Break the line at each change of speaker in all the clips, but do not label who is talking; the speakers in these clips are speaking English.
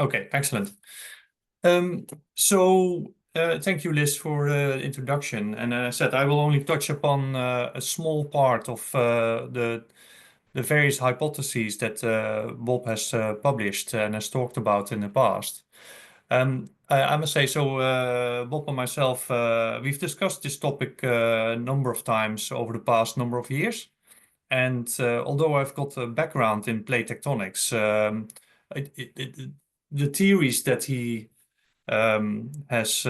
Okay, excellent. Thank you, Liz, for the introduction. And as I said, I will only touch upon a small part of the various hypotheses that Bob has published and has talked about in the past. I must say, Bob and myself, we've discussed this topic a number of times over the past number of years. And although I've got a background in plate tectonics, the theories that he has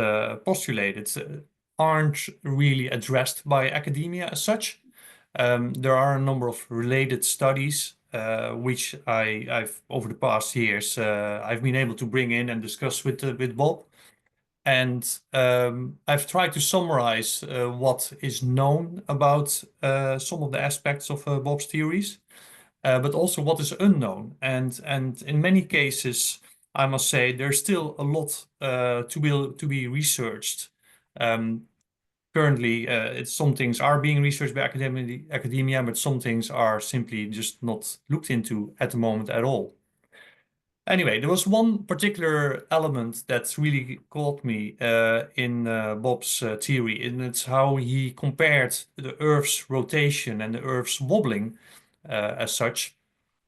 postulated aren't really addressed by academia as such. There are a number of related studies which I've over the past years I've been able to bring in and discuss with Bob. And I've tried to summarize what is known about some of the aspects of Bob's theories, but also what is unknown. And in many cases, I must say, there's still a lot to be researched. Currently, some things are being researched by academia, but some things are simply just not looked into at the moment at all. Anyway, there was one particular element that really caught me in Bob's theory, and it's how he compared the Earth's rotation and the Earth's wobbling as such.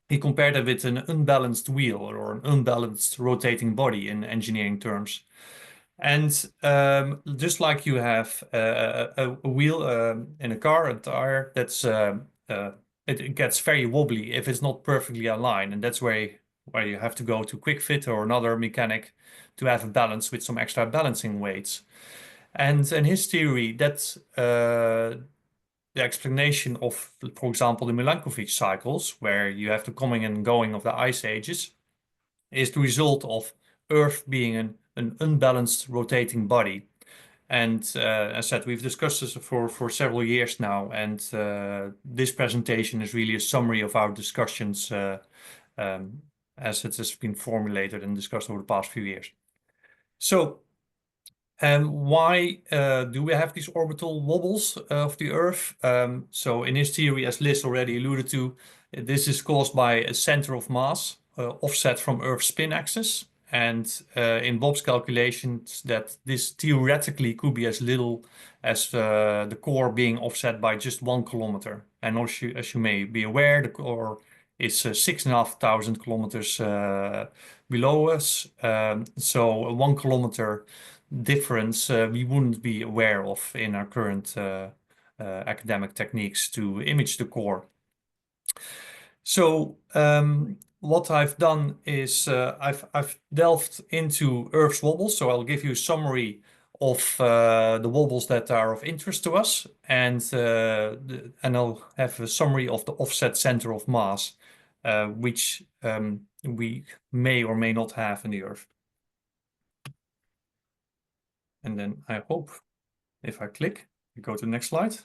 He compared it with an unbalanced wheel or an unbalanced rotating body in engineering terms. And just like you have a wheel in a car, a tire, that's it gets very wobbly if it's not perfectly aligned, and that's where you have to go to quick fit or another mechanic to have a balance with some extra balancing weights. And in his theory, that's the explanation of, for example, the Milankovitch cycles, where you have the coming and going of the ice ages, is the result of Earth being an unbalanced rotating body. And as I said, we've discussed this for several years now, and this presentation is really a summary of our discussions as it has been formulated and discussed over the past few years. So, why do we have these orbital wobbles of the Earth? So in his theory, as Liz already alluded to, this is caused by a center of mass offset from Earth's spin axis. And in Bob's calculations, that this theoretically could be as little as the core being offset by just 1 kilometer. And as you may be aware, the core is 6,500 kilometers below us. So a 1 kilometer difference we wouldn't be aware of in our current academic techniques to image the core. So what I've done is I've delved into Earth's wobbles. So I'll give you a summary of the wobbles that are of interest to us, and I'll have a summary of the offset center of mass, which we may or may not have in the Earth. And then I hope if I click, we go to the next slide.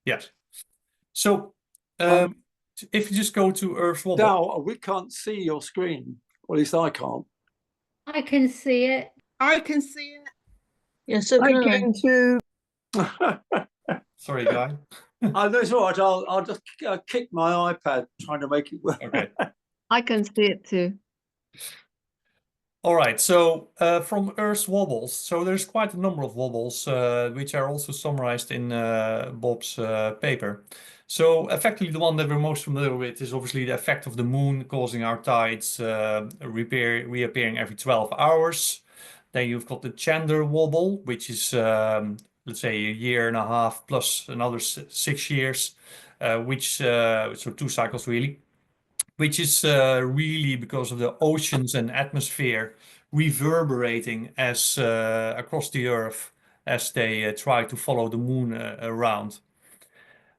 Yes. So if you just go to Earth's wobble.
Douwe, we can't see your screen. Or at least I can't.
I can see it.
I can see it.
Yes, so
I
can I.
can too.
Sorry, Guy.
That's all right. I'll just kick my iPad trying to make it work.
Okay.
I can see it too.
All right, so from Earth's wobbles, so there's quite a number of wobbles, which are also summarized in Bob's paper. So effectively, the one that we're most familiar with is obviously the effect of the moon causing our tides reappearing every 12 hours. Then you've got the Chandler wobble, which is, let's say, a year and a half plus another 6 years, so 2 cycles really, which is really because of the oceans and atmosphere reverberating as across the Earth as they try to follow the moon around.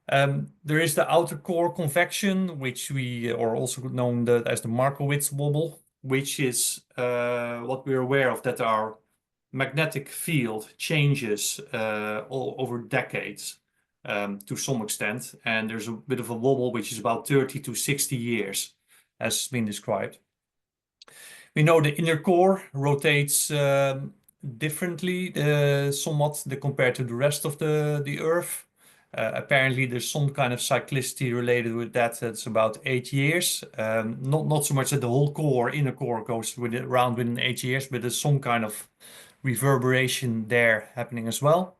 There is the outer core convection, which or also known as the Markowitz wobble, which is what we're aware of, that our magnetic field changes all over decades. To some extent, and there's a bit of a wobble which is about 30 to 60 years, as has been described. We know the inner core rotates differently somewhat compared to the rest of the Earth. Apparently, there's some kind of cyclicity related with that. That's about 8 years. Not so much that the whole core, inner core, goes around within 8 years, but there's some kind of reverberation there happening as well.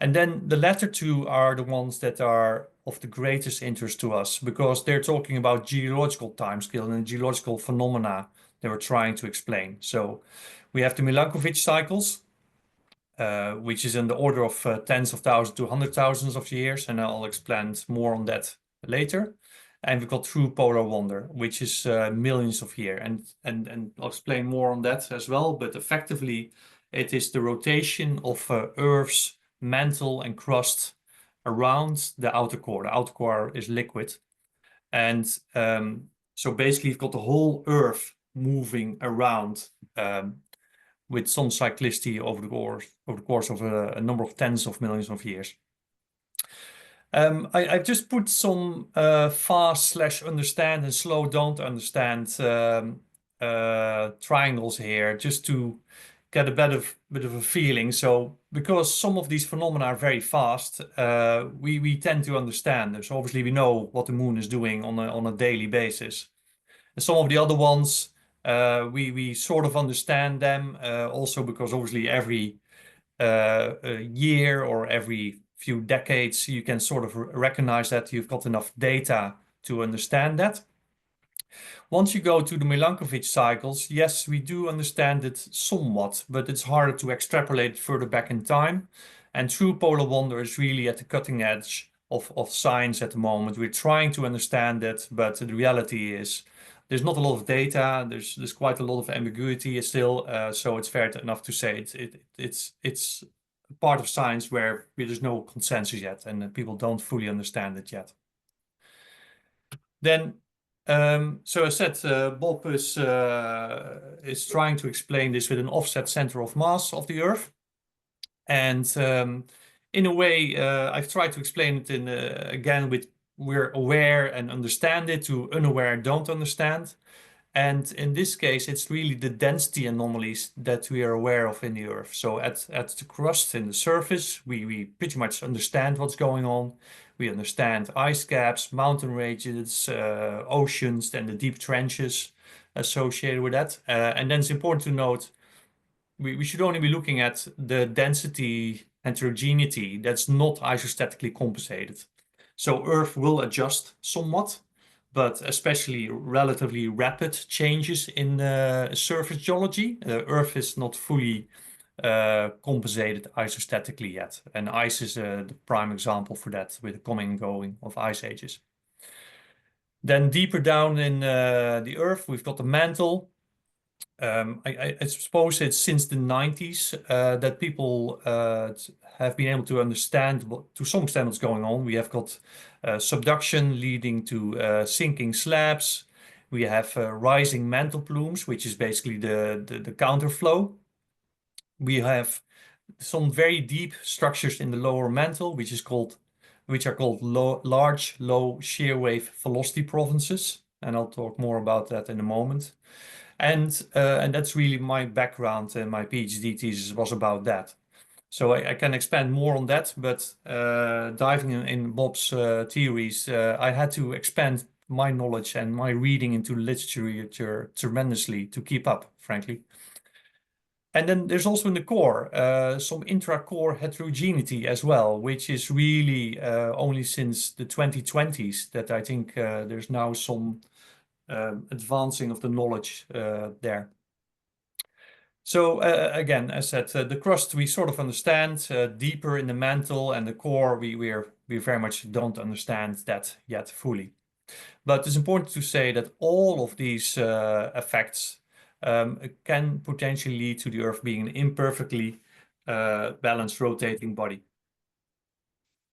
And then the latter two are the ones that are of the greatest interest to us because they're talking about geological timescale and geological phenomena they were trying to explain. So we have the Milankovitch cycles, which is in the order of tens of thousands to hundred thousands of years, and I'll explain more on that later. And we've got true polar wander, which is millions of years, and I'll explain more on that as well. But effectively, it is the rotation of Earth's mantle and crust around the outer core. The outer core is liquid, and so basically, you've got the whole Earth moving around. With some cyclicity over the course of a number of tens of millions of years. I've just put some fast/understand and slow don't understand triangles here just to get a bit of a feeling. So because some of these phenomena are very fast, we tend to understand them. So obviously we know what the moon is doing on a daily basis. And some of the other ones, we sort of understand them also because obviously every year or every few decades you can sort of recognize that you've got enough data to understand that. Once you go to the Milankovitch cycles, yes, we do understand it somewhat, but it's harder to extrapolate further back in time. And true polar wander is really at the cutting edge of science at the moment. We're trying to understand it, but the reality is there's not a lot of data. There's quite a lot of ambiguity still, so it's fair enough to say it's a part of science where there's no consensus yet, and people don't fully understand it yet. Then, so I said Bob is trying to explain this with an offset center of mass of the Earth, and in a way, I've tried to explain it again with we're aware and understand it to unaware don't understand. And in this case, it's really the density anomalies that we are aware of in the Earth. So at the crust in the surface, we pretty much understand what's going on. We understand ice caps, mountain ranges, oceans, and the deep trenches associated with that. And then it's important to note, we should only be looking at the density heterogeneity that's not isostatically compensated. So Earth will adjust somewhat, but especially relatively rapid changes in surface geology. Earth is not fully compensated isostatically yet. And ice is the prime example for that with the coming and going of ice ages. Then deeper down in the Earth, we've got the mantle. I suppose it's since the 90s that people have been able to understand to some extent what's going on. We have got subduction leading to sinking slabs. We have rising mantle plumes, which is basically the counterflow. We have some very deep structures in the lower mantle, which are called large low shear wave velocity provinces, and I'll talk more about that in a moment. And that's really my background, and my PhD thesis was about that. So I can expand more on that, but diving in Bob's theories, I had to expand my knowledge and my reading into literature tremendously to keep up, frankly. And then there's also in the core some intra-core heterogeneity as well, which is really only since the 2020s that I think there's now some advancing of the knowledge there. So again, as I said, the crust we sort of understand, deeper in the mantle, and the core we very much don't understand that yet fully. But it's important to say that all of these effects can potentially lead to the Earth being an imperfectly balanced rotating body.